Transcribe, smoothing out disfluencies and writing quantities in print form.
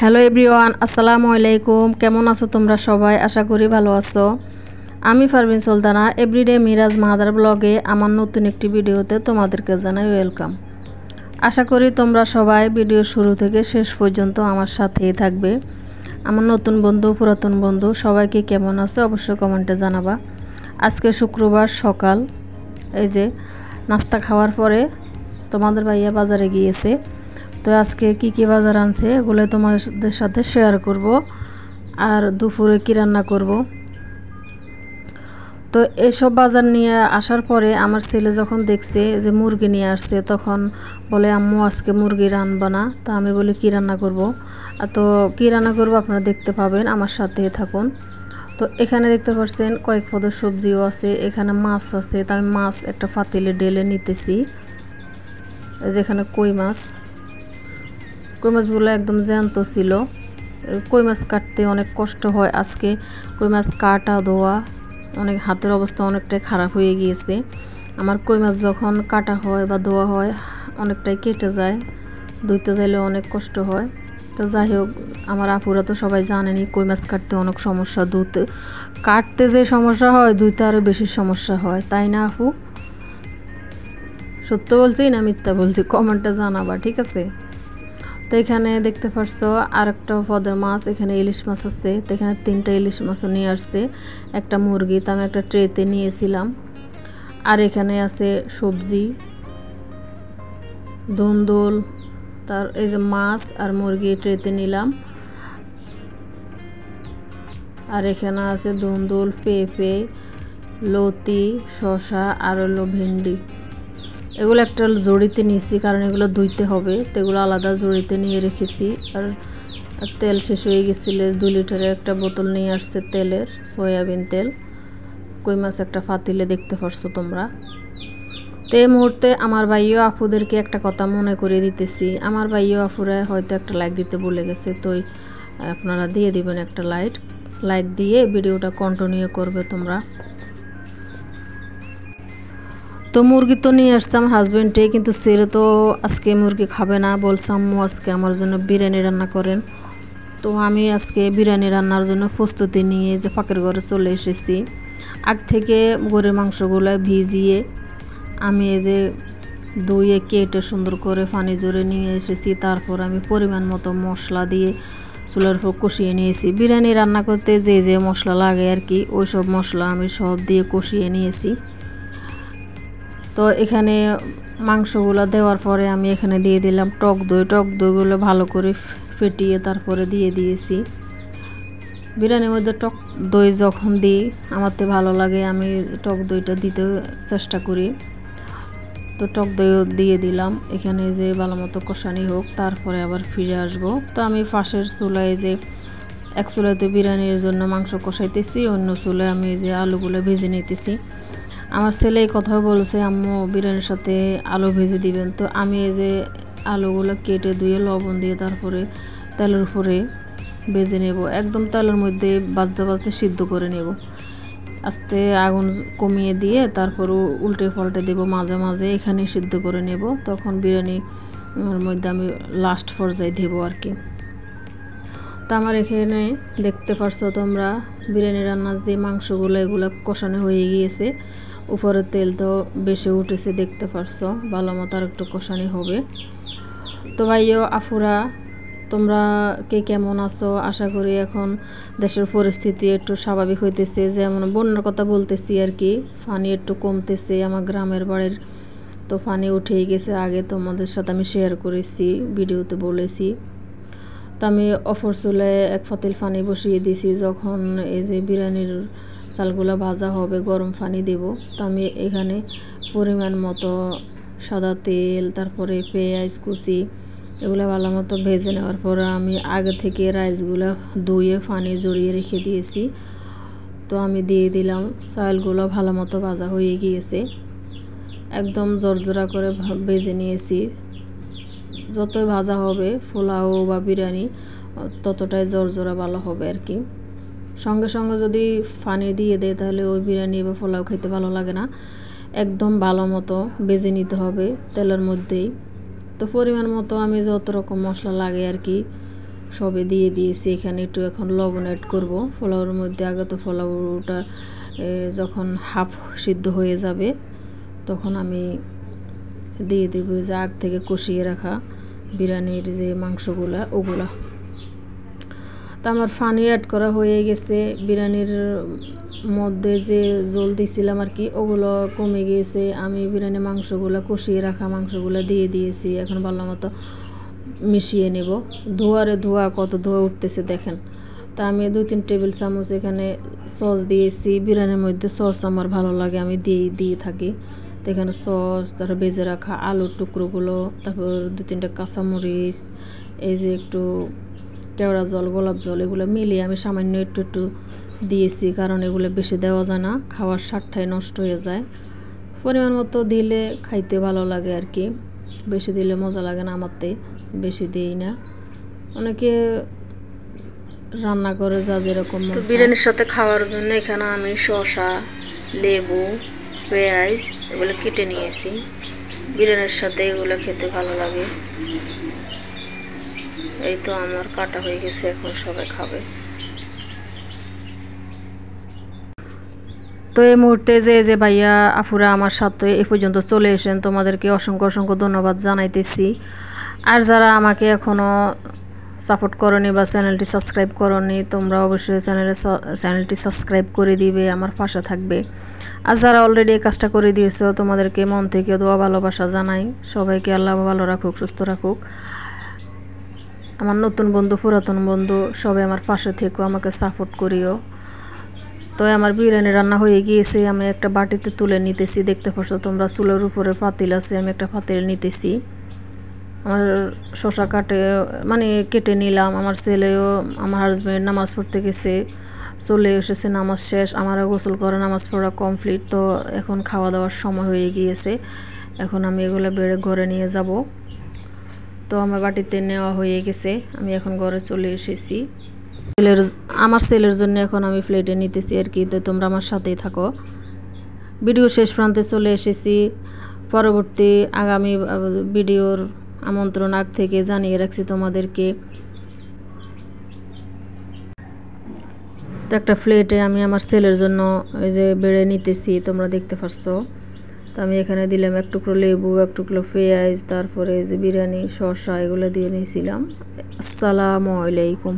Hello everyone, আসসালামু আলাইকুম। কেমন আছো তোমরা সবাই? আশা করি ভালো আছো। আমি পারভিন সুলতানা, এভরিডে মিরাজ মাদার ব্লগে আমার নতুন একটি ভিডিওতে তোমাদেরকে জানাই ওয়েলকাম। আশা করি তোমরা সবাই ভিডিও শুরু থেকে শেষ পর্যন্ত আমার সাথেই থাকবে। আমার নতুন বন্ধু, পুরাতন বন্ধু সবাইকে কেমন আছে অবশ্যই কমেন্টে জানাবা। আজকে শুক্রবার সকাল, এই যে নাস্তা খাওয়ার পরে তোমাদের ভাইয়া বাজারে গিয়েছে। তো আজকে কি বাজার আনছে এগুলো তোমাদের সাথে শেয়ার করব, আর দুপুরে কি রান্না করব। তো এসব বাজার নিয়ে আসার পরে আমার ছেলে যখন দেখছে যে মুরগি নিয়ে আসছে, তখন বলে আম্মু আজকে মুরগি রান্না না। তো আমি বলি কি রান্না করব। তো কি রান্না করব আপনারা দেখতে পাবেন, আমার সাথে থাকুন। তো এখানে দেখতে পাচ্ছেন কয়েক পদ সবজিও আছে, এখানে মাছ আছে। তো আমি মাছ একটা পাতিলে ঢেলে নিতেছি। যেখানে কই মাছগুলো একদম জ্যান্ত ছিল। কই মাছ কাটতে অনেক কষ্ট হয়। আজকে কই মাছ কাটা ধোয়া অনেক, হাতের অবস্থা অনেকটাই খারাপ হয়ে গিয়েছে। আমার কই মাছ যখন কাটা হয় বা ধোয়া হয় অনেকটাই কেটে যায়, ধুইতে যাইলে অনেক কষ্ট হয়। তো যাই হোক, আমার আপুরা তো সবাই জানেনি কই মাছ কাটতে অনেক সমস্যা। কাটতে যে সমস্যা হয়, ধুইতে আরও বেশি সমস্যা হয়, তাই না আপু? সত্য বলছি না মিথ্যা বলছি, কমেন্টে জানাবা, ঠিক আছে? তো এখানে দেখতে পাচ্ছ আরেকটা পদের মাছ, এখানে ইলিশ মাছ আছে। তো এখানে 3টা ইলিশ মাছও নিয়ে আসছে, একটা মুরগি তো আমি একটা ট্রেতে নিয়েছিলাম। আর এখানে আছে সবজি, ধুন্দুল, তার এই যে মাছ আর মুরগি ট্রেতে নিলাম। আর এখানে আছে ধুন্দুল, পেঁপে, লতি, শসা আর হলো ভেন্ডি। এগুলো একটা জড়িতে নিয়েছি কারণ এগুলো ধুইতে হবে, তো এগুলো আলাদা জড়িতে নিয়ে রেখেছি। আর তেল শেষ হয়ে গেছিলো, 2 লিটারের একটা বোতল নিয়ে আসছে তেলের, সয়াবিন তেল। কই মাছ একটা পাতিলে দেখতে পারছো তোমরা। তো এই মুহূর্তে আমার ভাইও আপুদেরকে একটা কথা মনে করে দিতেছি। আমার ভাইও আপুরা হয়তো একটা লাইক দিতে ভুলে গেছে, তো আপনারা দিয়ে দিবেন একটা লাইক দিয়ে ভিডিওটা কন্টিনিউ করবে তোমরা। তো মুরগি তো নিয়ে আসতাম হাজব্যান্ডে, কিন্তু ছেলে তো আজকে মুরগি খাবে না, বলছে আম্মু আজকে আমার জন্য বিরিয়ানি রান্না করেন। তো আমি আজকে বিরিয়ানি রান্নার জন্য প্রস্তুতি নিয়ে যে ফাঁকের ঘরে চলে এসেছি। আগ থেকে গরুর মাংসগুলো ভিজিয়ে আমি এই যে ধুয়ে কেটে সুন্দর করে পানি জোরে নিয়ে এসেছি। তারপর আমি পরিমাণ মতো মশলা দিয়ে চুলার উপর কষিয়ে নিয়েছি। বিরিয়ানি রান্না করতে যে যে মশলা লাগে আর কি, ওই সব মশলা আমি সব দিয়ে কষিয়ে নিয়েছি। তো এখানে মাংসগুলো দেওয়ার পরে আমি এখানে দিয়ে দিলাম টক দইগুলো ভালো করে ফেটিয়ে তারপরে দিয়ে দিয়েছি। বিরিয়ানির মধ্যে টক দই যখন দিই আমার তো ভালো লাগে, আমি টক দইটা দিতে চেষ্টা করি। তো টক দইও দিয়ে দিলাম। এখানে যে ভালো মতো কষানি হোক, তারপরে আবার ফিরে আসব। তো আমি পাশের চুলায় যে এক চুলাতে বিরিয়ানির জন্য মাংস কষাইতেছি, অন্য চুলায় আমি যে আলুগুলো ভেজে নিতেছি। আমার ছেলে এই কথাও বলছে আম্মু বিরিয়ানির সাথে আলু ভেজে দিবেন। তো আমি এই যে আলুগুলো কেটে ধুয়ে লবণ দিয়ে তারপরে তেলের উপরে ভেজে নেব। একদম তেলের মধ্যে বাজতে সিদ্ধ করে নেব। আস্তে আগুন কমিয়ে দিয়ে তারপর উল্টে পাল্টে দেব মাঝে মাঝে, এখানে সিদ্ধ করে নেব। তখন বিরিয়ানির মধ্যে আমি লাস্ট পর্যায়ে দেবো আর কি। তো আমার এখানে দেখতে পারছো তোমরা বিরিয়ানি রান্নার যে মাংসগুলো এগুলো কষানো হয়ে গিয়েছে। উপরে তেল তো বেশি উঠেছে দেখতে পারছো, ভালো মতো আর একটু কষানি হবে। তো ভাইও আফুরা তোমরা কে কেমন আছো? আশা করি এখন দেশের পরিস্থিতি একটু স্বাভাবিক হইতেছে, যেমন বন্যার কথা বলতেছি আর কি। পানি একটু কমতেছে আমার গ্রামের বাড়ির, তো পানি উঠেই গেছে। আগে তোমাদের সাথে আমি শেয়ার করেছি, ভিডিওতে বলেছি। তো আমি অপর চুলায় এক পাতিল পানি বসিয়ে দিয়েছি। যখন এই যে বিরিয়ানির চালগুলো ভাজা হবে গরম পানি দেব। তো আমি এখানে পরিমাণ মতো সাদা তেল, তারপরে পেঁয়াজ কুচি এগুলো ভালো মতো ভেজে নেওয়ার পর আমি আগে থেকে রাইসগুলো ধুয়ে পানি জড়িয়ে রেখে দিয়েছি। তো আমি দিয়ে দিলাম, চালগুলো ভালো মতো ভাজা হয়ে গিয়েছে, একদম জর্জরা করে ভেজে নিয়েছি। যতই ভাজা হবে পোলাও বা বিরিয়ানি ততটাই জর্জরা ভালো হবে আর কি। সঙ্গে সঙ্গে যদি পানি দিয়ে দেয় তাহলে ওই বিরিয়ানি বা পোলাও খেতে ভালো লাগে না। একদম ভালো মতো ভেজে নিতে হবে তেলের মধ্যেই। তো পরিমাণ মতো আমি যত রকম মশলা লাগে আর কি সবে দিয়ে দিয়েছি। এখানে একটু এখন লবণ অ্যাড করব পোলাওর মধ্যে। আগে তো পোলাওটা যখন হাফ সিদ্ধ হয়ে যাবে তখন আমি দিয়ে দেব যে আগ থেকে কষিয়ে রাখা বিরিয়ানির যে মাংসগুলা ওগুলা। তো আমার পানি অ্যাড করা হয়ে গেছে। বিরিয়ানির মধ্যে যে জল দিয়েছিলাম আর কি ওগুলো কমে গিয়েছে। আমি বিরিয়ানি মাংসগুলো কষিয়ে রাখা মাংসগুলো দিয়ে দিয়েছি। এখন ভালো মতো মিশিয়ে নেব। ধোয়া কত ধোয়া উঠতেছে দেখেন। তা আমি 2-3 টেবিল চামচ এখানে সস দিয়েছি। বিরিয়ানির মধ্যে সস আমার ভালো লাগে, আমি দিয়ে থাকি। তো এখানে সস, তারপর ভেজে রাখা আলুর টুকরোগুলো, তারপর 2-3টা কাঁচামরিচ, এই যে একটু কেওড়া জল, গোলাপ জল, এগুলো মিলিয়ে আমি সামান্য একটু দিয়েছি, কারণ এগুলো বেশি দেওয়া যায় না, খাওয়ার স্বাদটাই নষ্ট হয়ে যায়। পরিমাণ মতো দিলে খাইতে ভালো লাগে আর কি, বেশি দিলে মজা লাগে না। আমারতে বেশি দিই না, অনেকে রান্না করে যা যেরকম। তো বিরিয়ানির সাথে খাওয়ার জন্য এখানে আমি শসা, লেবু, পেঁয়াজ এগুলো কেটে নিয়েছি। বিরিয়ানির সাথে এগুলো খেতে ভালো লাগে। এই তো আমার কাটা হয়ে গেছে, এখন সবাই খাবে। তো এই মুহূর্তে যে ভাইয়া আফুরা আমার সাথে এ পর্যন্ত চলে এসেন, তোমাদেরকে অসংখ্য ধন্যবাদ জানাইতেছি। আর যারা আমাকে এখনও সাপোর্ট করনি বা চ্যানেলটি সাবস্ক্রাইব করনি, তোমরা অবশ্যই চ্যানেলটি সাবস্ক্রাইব করে দিবে, আমার পাশে থাকবে। আর যারা অলরেডি এই কাজটা করে দিয়েছো, তোমাদেরকে মন থেকে দোয়া ভালোবাসা জানাই। সবাইকে আল্লাহ ভালো রাখুক, সুস্থ রাখুক। আমার নতুন বন্ধু, পুরাতন বন্ধু, সবাই আমার পাশে থেকো, আমাকে সাপোর্ট করিও। তো আমার বিরিয়ানি রান্না হয়ে গিয়েছে, আমি একটা বাটিতে তুলে নিতেছি। দেখতে পাচ্ছ তোমরা, চুলের উপরে পাতিল আছে, আমি একটা পাতিল নিতেছি। আমার শসা কেটে নিলাম। আমার ছেলেও, আমার হাজব্যান্ড নামাজ পড়তে গেছে, চলে এসেছে, নামাজ শেষ, আমারও গোসল করে নামাজ পড়া কমপ্লিট। তো এখন খাওয়া দাওয়ার সময় হয়ে গিয়েছে, এখন আমি এগুলো বেড়ে ঘরে নিয়ে যাব। তো আমার বাটিতে নেওয়া হয়ে গেছে, আমি এখন ঘরে চলে এসেছি। আমার ছেলের জন্য এখন আমি প্লেটে নিতেছি আর কি। তো তোমরা আমার সাথেই থাকো। ভিডিও শেষ প্রান্তে চলে এসেছি। পরবর্তী আগামী ভিডিওর আমন্ত্রণ আগ থেকে জানিয়ে রাখছি তোমাদেরকে। তো একটা প্লেটে আমি আমার ছেলের জন্য এই যে বেড়ে নিতেছি, তোমরা দেখতে পাচ্ছ। তো আমি এখানে দিলাম এক টুকরো লেবু, এক টুকরো পেঁয়াজ, তারপরে এই যে বিরিয়ানি শসা, এগুলো দিয়ে নিয়েছিলাম। আসসালামু আলাইকুম।